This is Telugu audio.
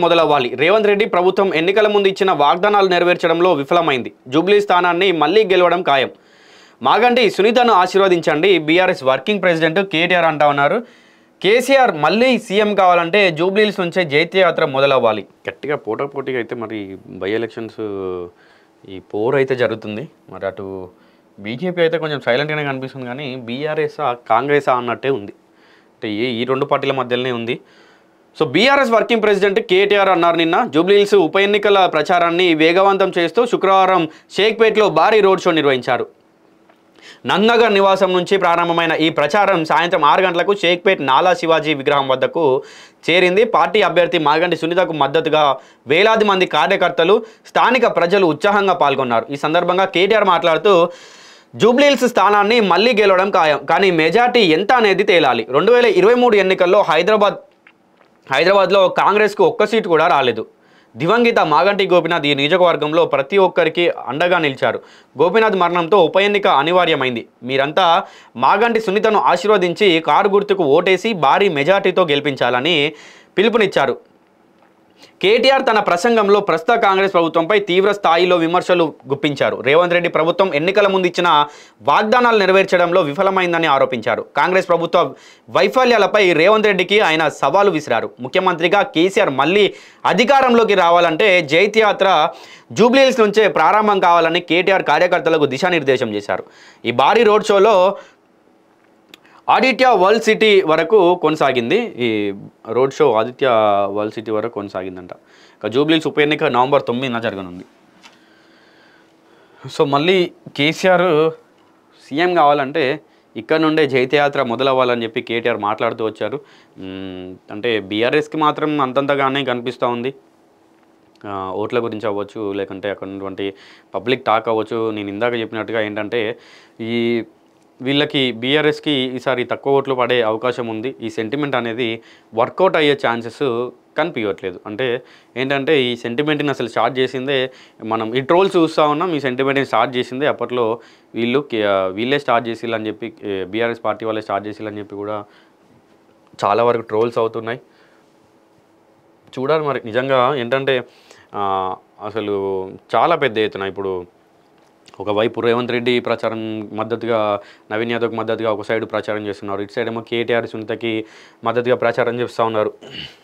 మొదలవ్వాలి. రేవంత్ రెడ్డి ప్రభుత్వం ఎన్నికల ముందు ఇచ్చిన వాగ్దానాలు నెరవేర్చడంలో విఫలమైంది. జూబ్లీ స్థానాన్ని మళ్లీ గెలవడం ఖాయం. మాగంటి సునీతను ఆశీర్వదించండి బీఆర్ఎస్ వర్కింగ్ ప్రెసిడెంట్ కేటీఆర్ అంటా ఉన్నారు. కేసీఆర్ మళ్ళీ సీఎం కావాలంటే జూబ్లీహిల్స్ నుంచే జైత్యయాత్ర మొదలవ్వాలి. గట్టిగా పోటాపోటీగా అయితే మరి బై ఎలక్షన్స్ ఈ పోర్ అయితే జరుగుతుంది. మరి అటు బీజేపీ అయితే కొంచెం సైలెంట్గానే కనిపిస్తుంది, కానీ బీఆర్ఎస్ కాంగ్రెస్ అన్నట్టే ఉంది. అంటే ఈ రెండు పార్టీల మధ్యలోనే ఉంది. So BRS working president KTR అన్నారు నిన్న జూబ్లీహిల్స్ ఉప ఎన్నికల ప్రచారాన్ని వేగవంతం చేస్తూ శుక్రవారం షేక్పేట్లో భారీ రోడ్ షో నిర్వహించారు. నందనగర్ నివాసం నుంచి ప్రారంభమైన ఈ ప్రచారం సాయంత్రం 6 గంటలకు షేక్పేట్ నాలా శివాజీ విగ్రహం వద్దకు చేరింది. పార్టీ అభ్యర్థి మాగంటి సునీతకు మద్దతుగా వేలాది మంది కార్యకర్తలు, స్థానిక ప్రజలు ఉత్సాహంగా పాల్గొన్నారు. ఈ సందర్భంగా కేటీఆర్ మాట్లాడుతూ జూబ్లీహిల్స్ స్థానాన్ని మళ్లీ గెలవడం ఖాయం, కానీ మెజార్టీ ఎంత అనేది తేలాలి. 2023 ఎన్నికల్లో హైదరాబాద్లో కాంగ్రెస్కు ఒక్క సీటు కూడా రాలేదు. దివంగిత మాగంటి గోపీనాథ్ ఈ నియోజకవర్గంలో ప్రతి ఒక్కరికి అండగా నిలిచారు. గోపీనాథ్ మరణంతో ఉప ఎన్నిక అనివార్యమైంది. మీరంతా మాగంటి సునీతను ఆశీర్వదించి కారు గుర్తుకు ఓటేసి భారీ మెజార్టీతో గెలిపించాలని పిలుపునిచ్చారు. కేటీఆర్ తన ప్రసంగంలో ప్రస్తుత కాంగ్రెస్ ప్రభుత్వంపై తీవ్ర స్థాయిలో విమర్శలు గుప్పించారు. రేవంత్ రెడ్డి ప్రభుత్వం ఎన్నికల ముందు ఇచ్చిన వాగ్దానాలు నెరవేర్చడంలో విఫలమైందని ఆరోపించారు. కాంగ్రెస్ ప్రభుత్వ వైఫల్యాలపై రేవంత్ రెడ్డికి ఆయన సవాలు విసిరారు. ముఖ్యమంత్రిగా కేసీఆర్ మళ్ళీ అధికారంలోకి రావాలంటే జైత్యయాత్ర జూబ్లీహిల్స్ నుంచే ప్రారంభం కావాలని కేటీఆర్ కార్యకర్తలకు దిశానిర్దేశం చేశారు. ఈ భారీ రోడ్ షోలో ఆదిత్య వరల్డ్ సిటీ వరకు కొనసాగింది. ఈ road show Aditya world city వరకు కొనసాగిందంట. ఇక జూబ్లీహిల్స్ ఉప ఎన్నిక నవంబర్ 9న జరగనుంది. సో మళ్ళీ కేసీఆర్ సీఎం కావాలంటే ఇక్కడ నుండే జైత్యయాత్ర మొదలవ్వాలని చెప్పి కేటీఆర్ మాట్లాడుతూ వచ్చారు. అంటే బీఆర్ఎస్కి మాత్రం అంతంతగానే కనిపిస్తూ ఉంది. ఓట్ల గురించి అవ్వచ్చు, లేకుంటే అక్కడ ఉన్నటువంటి పబ్లిక్ టాక్ అవ్వచ్చు. నేను ఇందాక చెప్పినట్టుగా ఏంటంటే వీళ్ళకి బీఆర్ఎస్కి ఈసారి తక్కువ ఓట్లు పడే అవకాశం ఉంది. ఈ సెంటిమెంట్ అనేది వర్కౌట్ అయ్యే ఛాన్సెస్ కనిపించట్లేదు. అంటే ఏంటంటే ఈ సెంటిమెంట్ని అసలు స్టార్ట్ చేసిందే మనం ఈ ట్రోల్స్ చూస్తూ ఉన్నాం. ఈ సెంటిమెంట్ని స్టార్ట్ చేసిందే అప్పట్లో వీళ్ళే స్టార్ట్ చేసిల్లని చెప్పి, బీఆర్ఎస్ పార్టీ వాళ్ళే స్టార్ట్ చేసిల్లని చెప్పి కూడా చాలా వరకు ట్రోల్స్ అవుతున్నాయి. చూడాలి మరి నిజంగా ఏంటంటే అసలు చాలా పెద్ద ఎత్తున ఇప్పుడు ఒకవైపు రేవంత్ రెడ్డి ప్రచారం మద్దతుగా, నవీన్ యాదవ్కి మద్దతుగా ఒక సైడ్ ప్రచారం చేస్తున్నారు. ఇటు సైడ్ ఏమో కేటీఆర్ సునీతకి మద్దతుగా ప్రచారం చేస్తూ ఉన్నారు.